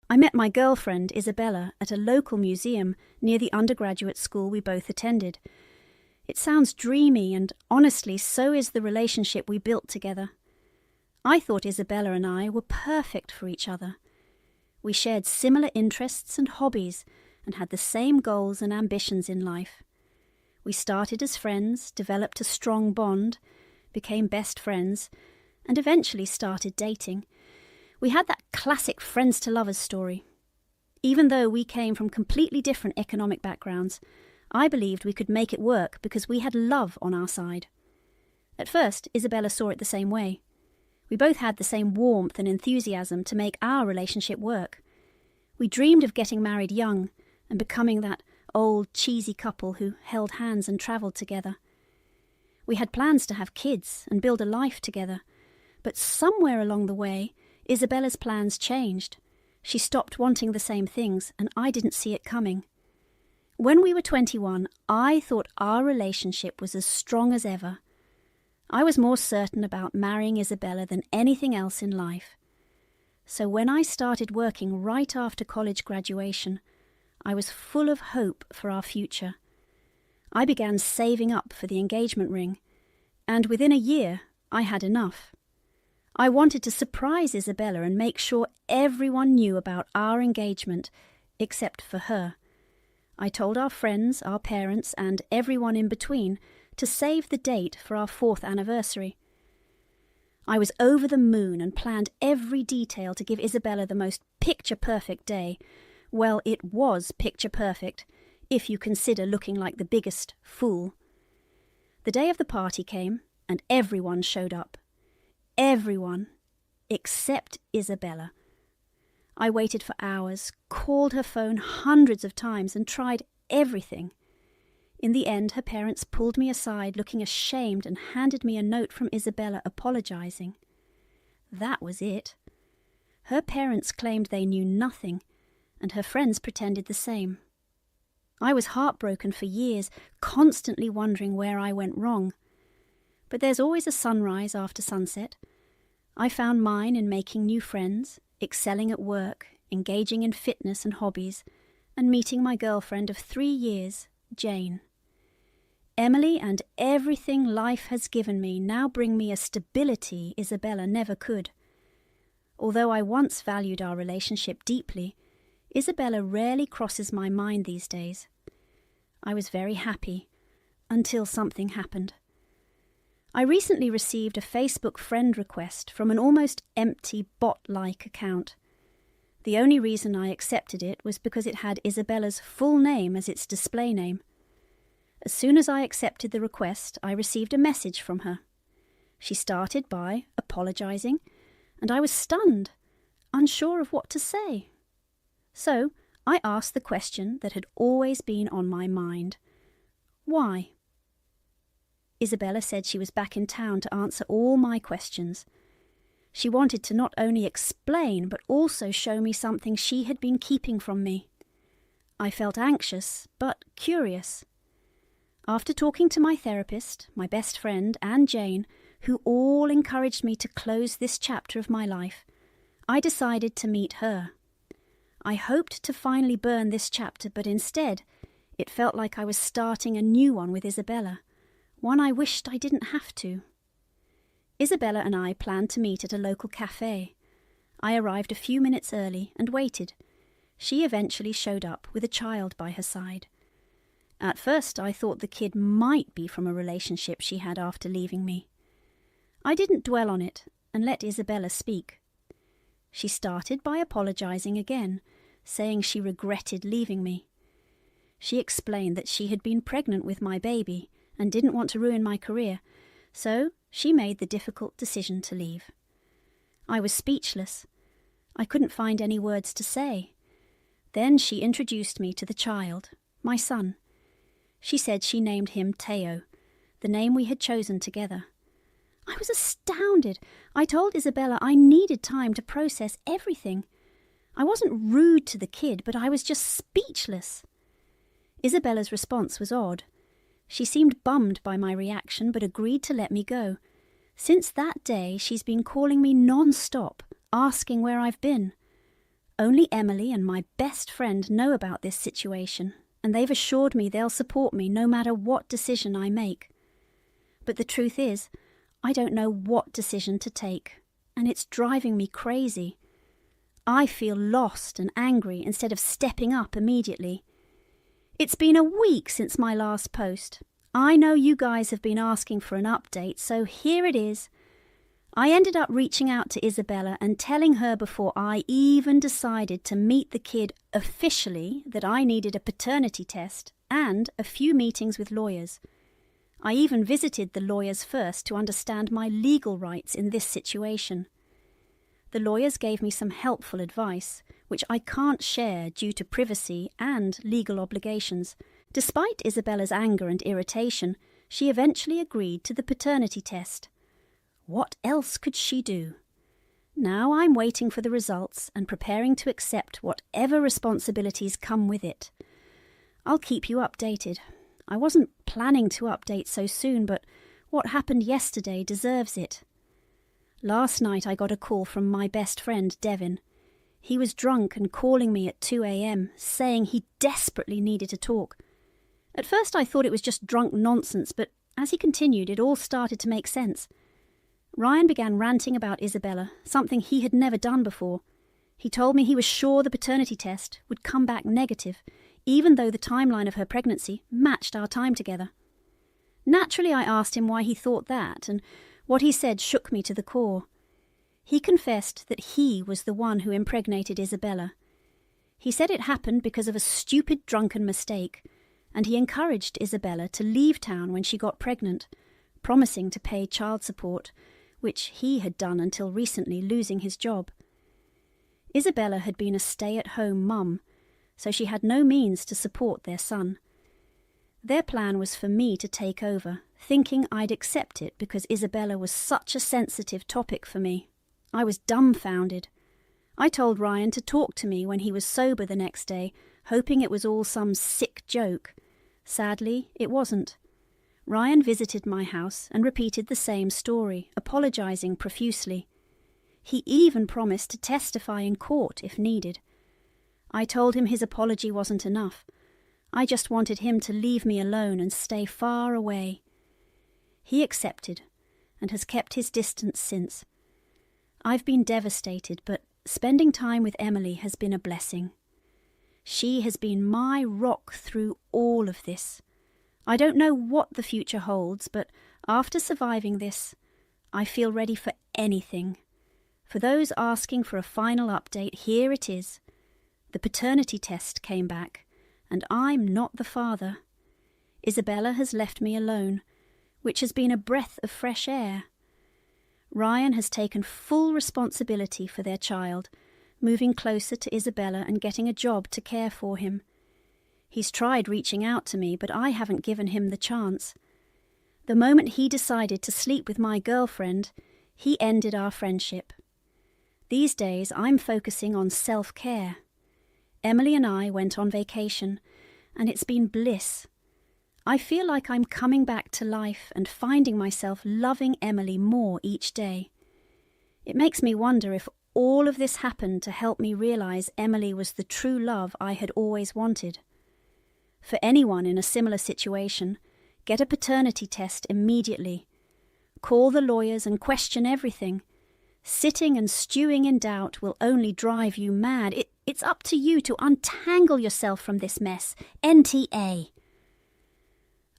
I met my girlfriend, Isabella, at a local museum near the undergraduate school we both attended. It sounds dreamy, and honestly, so is the relationship we built together. I thought Isabella and I were perfect for each other. We shared similar interests and hobbies, and had the same goals and ambitions in life. We started as friends, developed a strong bond, became best friends, and eventually started dating. We had that classic friends to lovers story. Even though we came from completely different economic backgrounds, I believed we could make it work because we had love on our side. At first, Isabella saw it the same way. We both had the same warmth and enthusiasm to make our relationship work. We dreamed of getting married young and becoming that old, cheesy couple who held hands and travelled together. We had plans to have kids and build a life together, but somewhere along the way, Isabella's plans changed. She stopped wanting the same things, and I didn't see it coming. When we were 21, I thought our relationship was as strong as ever. I was more certain about marrying Isabella than anything else in life. So when I started working right after college graduation, I was full of hope for our future. I began saving up for the engagement ring, and within a year, I had enough. I wanted to surprise Isabella and make sure everyone knew about our engagement, except for her. I told our friends, our parents, and everyone in between to save the date for our 4th anniversary. I was over the moon and planned every detail to give Isabella the most picture-perfect day. Well, it was picture-perfect, if you consider looking like the biggest fool. The day of the party came, and everyone showed up. Everyone, except Isabella. I waited for hours, called her phone hundreds of times, and tried everything. In the end, her parents pulled me aside, looking ashamed, and handed me a note from Isabella apologizing. That was it. Her parents claimed they knew nothing, and her friends pretended the same. I was heartbroken for years, constantly wondering where I went wrong. But there's always a sunrise after sunset. I found mine in making new friends, excelling at work, engaging in fitness and hobbies, and meeting my girlfriend of 3 years, Jane. Emily and everything life has given me now bring me a stability Isabella never could. Although I once valued our relationship deeply, Isabella rarely crosses my mind these days. I was very happy, until something happened. I recently received a Facebook friend request from an almost empty bot-like account. The only reason I accepted it was because it had Isabella's full name as its display name. As soon as I accepted the request, I received a message from her. She started by apologizing, and I was stunned, unsure of what to say. So I asked the question that had always been on my mind. Why? Isabella said she was back in town to answer all my questions. She wanted to not only explain, but also show me something she had been keeping from me. I felt anxious, but curious. After talking to my therapist, my best friend, and Jane, who all encouraged me to close this chapter of my life, I decided to meet her. I hoped to finally burn this chapter, but instead, it felt like I was starting a new one with Isabella, one I wished I didn't have to. Isabella and I planned to meet at a local cafe. I arrived a few minutes early and waited. She eventually showed up with a child by her side. At first, I thought the kid might be from a relationship she had after leaving me. I didn't dwell on it and let Isabella speak. She started by apologizing again, saying she regretted leaving me. She explained that she had been pregnant with my baby and didn't want to ruin my career, so she made the difficult decision to leave. I was speechless. I couldn't find any words to say. Then she introduced me to the child, my son. She said she named him Teo, the name we had chosen together. I was astounded. I told Isabella I needed time to process everything. I wasn't rude to the kid, but I was just speechless. Isabella's response was odd. She seemed bummed by my reaction, but agreed to let me go. Since that day, she's been calling me non-stop, asking where I've been. Only Emily and my best friend know about this situation, and they've assured me they'll support me no matter what decision I make. But the truth is, I don't know what decision to take, and it's driving me crazy. I feel lost and angry instead of stepping up immediately. It's been a week since my last post. I know you guys have been asking for an update, so here it is. I ended up reaching out to Isabella and telling her before I even decided to meet the kid officially that I needed a paternity test and a few meetings with lawyers. I even visited the lawyers first to understand my legal rights in this situation. The lawyers gave me some helpful advice, which I can't share due to privacy and legal obligations. Despite Isabella's anger and irritation, she eventually agreed to the paternity test. What else could she do? Now I'm waiting for the results and preparing to accept whatever responsibilities come with it. I'll keep you updated. I wasn't planning to update so soon, but what happened yesterday deserves it. Last night I got a call from my best friend, Devin. He was drunk and calling me at 2 a.m, saying he desperately needed to talk. At first I thought it was just drunk nonsense, but as he continued, it all started to make sense. Ryan began ranting about Isabella, something he had never done before. He told me he was sure the paternity test would come back negative, even though the timeline of her pregnancy matched our time together. Naturally, I asked him why he thought that, and what he said shook me to the core. He confessed that he was the one who impregnated Isabella. He said it happened because of a stupid drunken mistake, and he encouraged Isabella to leave town when she got pregnant, promising to pay child support, which he had done until recently, losing his job. Isabella had been a stay-at-home mum, so she had no means to support their son. Their plan was for me to take over, thinking I'd accept it because Isabella was such a sensitive topic for me. I was dumbfounded. I told Ryan to talk to me when he was sober the next day, hoping it was all some sick joke. Sadly, it wasn't. Ryan visited my house and repeated the same story, apologising profusely. He even promised to testify in court if needed. I told him his apology wasn't enough. I just wanted him to leave me alone and stay far away. He accepted and has kept his distance since. I've been devastated, but spending time with Emily has been a blessing. She has been my rock through all of this. I don't know what the future holds, but after surviving this, I feel ready for anything. For those asking for a final update, here it is. The paternity test came back, and I'm not the father. Isabella has left me alone, which has been a breath of fresh air. Ryan has taken full responsibility for their child, moving closer to Isabella and getting a job to care for him. He's tried reaching out to me, but I haven't given him the chance. The moment he decided to sleep with my girlfriend, he ended our friendship. These days, I'm focusing on self-care. Emily and I went on vacation, and it's been bliss. I feel like I'm coming back to life and finding myself loving Emily more each day. It makes me wonder if all of this happened to help me realize Emily was the true love I had always wanted. For anyone in a similar situation, get a paternity test immediately. Call the lawyers and question everything. Sitting and stewing in doubt will only drive you mad. It's up to you to untangle yourself from this mess. NTA.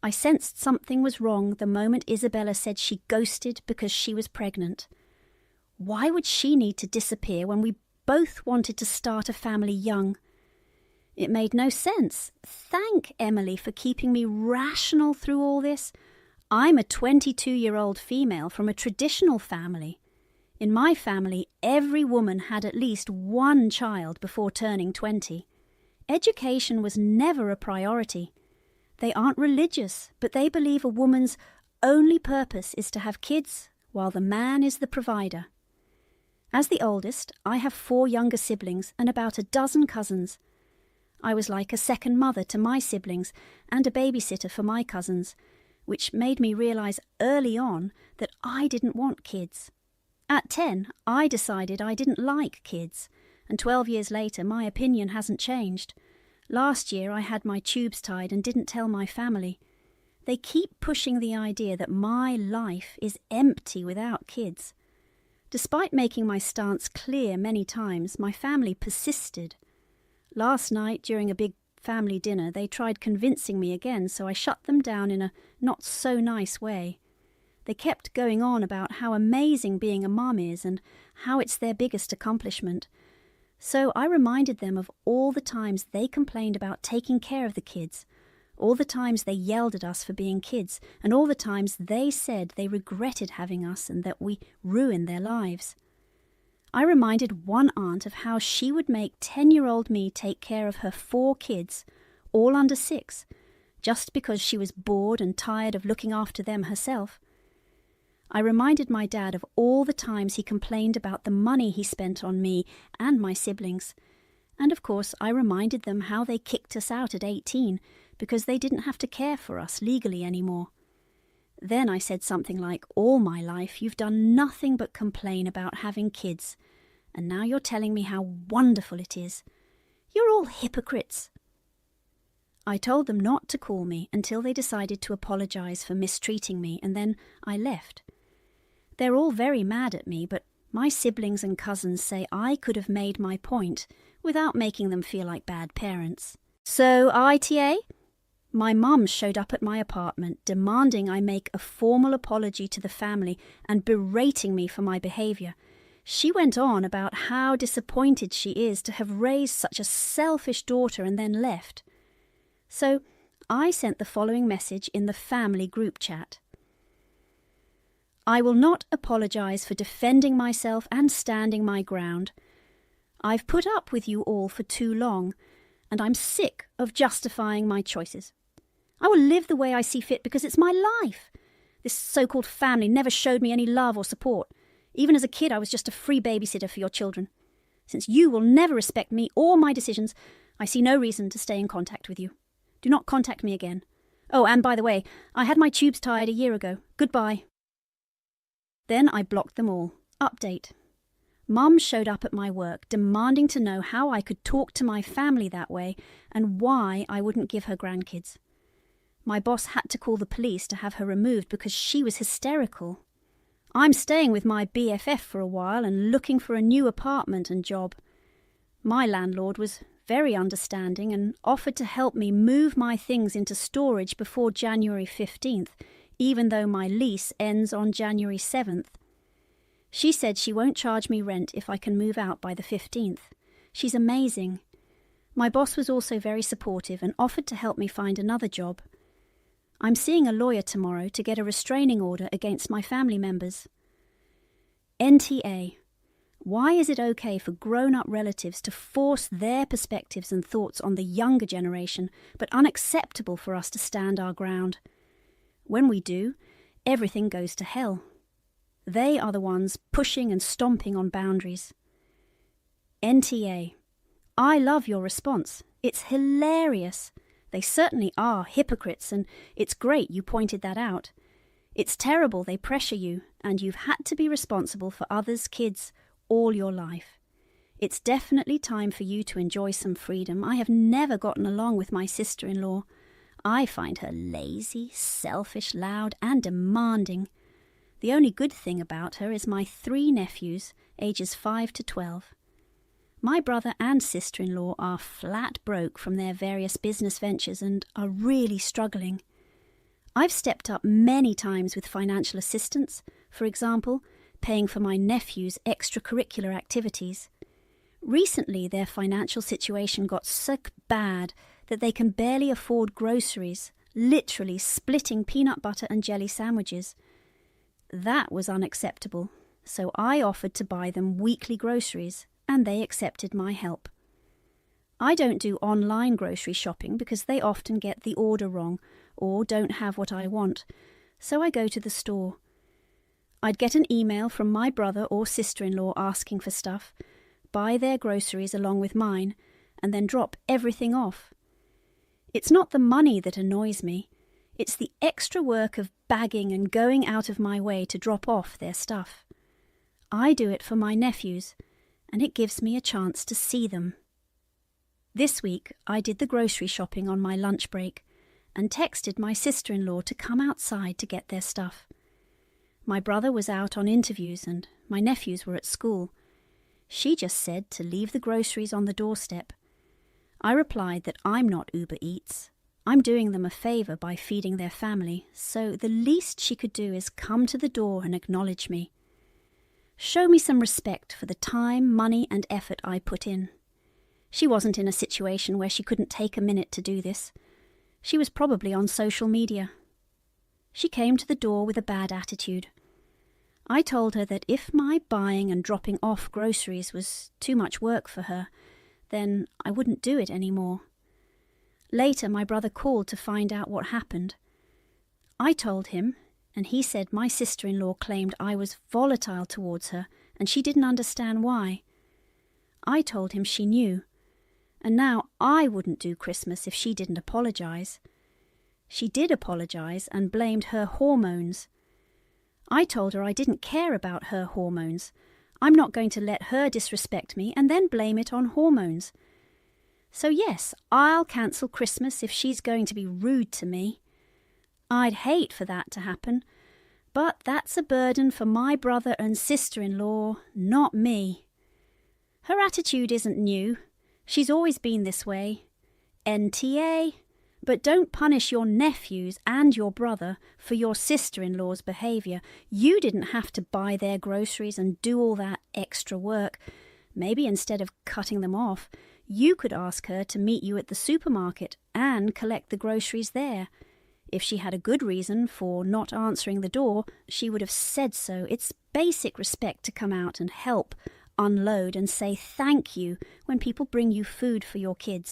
I sensed something was wrong the moment Isabella said she ghosted because she was pregnant. Why would she need to disappear when we both wanted to start a family young? It made no sense. Thank Emily for keeping me rational through all this. I'm a 22-year-old female from a traditional family. In my family, every woman had at least one child before turning 20. Education was never a priority. They aren't religious, but they believe a woman's only purpose is to have kids, while the man is the provider. As the oldest, I have 4 younger siblings and about a dozen cousins. I was like a second mother to my siblings and a babysitter for my cousins, which made me realize early on that I didn't want kids. At 10, I decided I didn't like kids, and 12 years later my opinion hasn't changed. Last year I had my tubes tied and didn't tell my family. They keep pushing the idea that my life is empty without kids. Despite making my stance clear many times, my family persisted. Last night, during a big family dinner, they tried convincing me again, so I shut them down in a not-so-nice way. They kept going on about how amazing being a mum is and how it's their biggest accomplishment. So I reminded them of all the times they complained about taking care of the kids, all the times they yelled at us for being kids, and all the times they said they regretted having us and that we ruined their lives. I reminded one aunt of how she would make 10-year-old me take care of her 4 kids, all under 6, just because she was bored and tired of looking after them herself. I reminded my dad of all the times he complained about the money he spent on me and my siblings. And of course, I reminded them how they kicked us out at 18 because they didn't have to care for us legally anymore. Then I said something like, "All my life you've done nothing but complain about having kids, and now you're telling me how wonderful it is. You're all hypocrites." I told them not to call me until they decided to apologize for mistreating me, and then I left. They're all very mad at me, but my siblings and cousins say I could have made my point without making them feel like bad parents. So, ITA? My mum showed up at my apartment, demanding I make a formal apology to the family and berating me for my behaviour. She went on about how disappointed she is to have raised such a selfish daughter and then left. So I sent the following message in the family group chat. "I will not apologise for defending myself and standing my ground. I've put up with you all for too long, and I'm sick of justifying my choices. I will live the way I see fit because it's my life. This so-called family never showed me any love or support. Even as a kid, I was just a free babysitter for your children. Since you will never respect me or my decisions, I see no reason to stay in contact with you. Do not contact me again. Oh, and by the way, I had my tubes tied a year ago. Goodbye." Then I blocked them all. Update. Mum showed up at my work, demanding to know how I could talk to my family that way and why I wouldn't give her grandkids. My boss had to call the police to have her removed because she was hysterical. I'm staying with my BFF for a while and looking for a new apartment and job. My landlord was very understanding and offered to help me move my things into storage before January 15th, even though my lease ends on January 7th. She said she won't charge me rent if I can move out by the 15th. She's amazing. My boss was also very supportive and offered to help me find another job. I'm seeing a lawyer tomorrow to get a restraining order against my family members. NTA. Why is it okay for grown-up relatives to force their perspectives and thoughts on the younger generation, but unacceptable for us to stand our ground? When we do, everything goes to hell. They are the ones pushing and stomping on boundaries. NTA. I love your response. It's hilarious. They certainly are hypocrites, and it's great you pointed that out. It's terrible they pressure you, and you've had to be responsible for others' kids all your life. It's definitely time for you to enjoy some freedom. I have never gotten along with my sister-in-law. I find her lazy, selfish, loud, and demanding. The only good thing about her is my 3 nephews, ages 5 to 12. My brother and sister-in-law are flat broke from their various business ventures and are really struggling. I've stepped up many times with financial assistance, for example, paying for my nephews' extracurricular activities. Recently, their financial situation got so bad that they can barely afford groceries, literally splitting peanut butter and jelly sandwiches. That was unacceptable, so I offered to buy them weekly groceries, and they accepted my help. I don't do online grocery shopping because they often get the order wrong or don't have what I want, so I go to the store. I'd get an email from my brother or sister-in-law asking for stuff, buy their groceries along with mine, and then drop everything off. It's not the money that annoys me, it's the extra work of bagging and going out of my way to drop off their stuff. I do it for my nephews, and it gives me a chance to see them. This week, I did the grocery shopping on my lunch break and texted my sister-in-law to come outside to get their stuff. My brother was out on interviews and my nephews were at school. She just said to leave the groceries on the doorstep. I replied that I'm not Uber Eats. I'm doing them a favour by feeding their family, so the least she could do is come to the door and acknowledge me. Show me some respect for the time, money and effort I put in. She wasn't in a situation where she couldn't take a minute to do this. She was probably on social media. She came to the door with a bad attitude. I told her that if my buying and dropping off groceries was too much work for her, then I wouldn't do it anymore. Later, my brother called to find out what happened. I told him, and he said my sister-in-law claimed I was volatile towards her and she didn't understand why. I told him she knew, and now I wouldn't do Christmas if she didn't apologise. She did apologise and blamed her hormones. I told her I didn't care about her hormones. I'm not going to let her disrespect me and then blame it on hormones. So yes, I'll cancel Christmas if she's going to be rude to me. I'd hate for that to happen, but that's a burden for my brother and sister-in-law, not me. Her attitude isn't new. She's always been this way. NTA. But don't punish your nephews and your brother for your sister-in-law's behaviour. You didn't have to buy their groceries and do all that extra work. Maybe instead of cutting them off, you could ask her to meet you at the supermarket and collect the groceries there. If she had a good reason for not answering the door, she would have said so. It's basic respect to come out and help, unload and say thank you when people bring you food for your kids.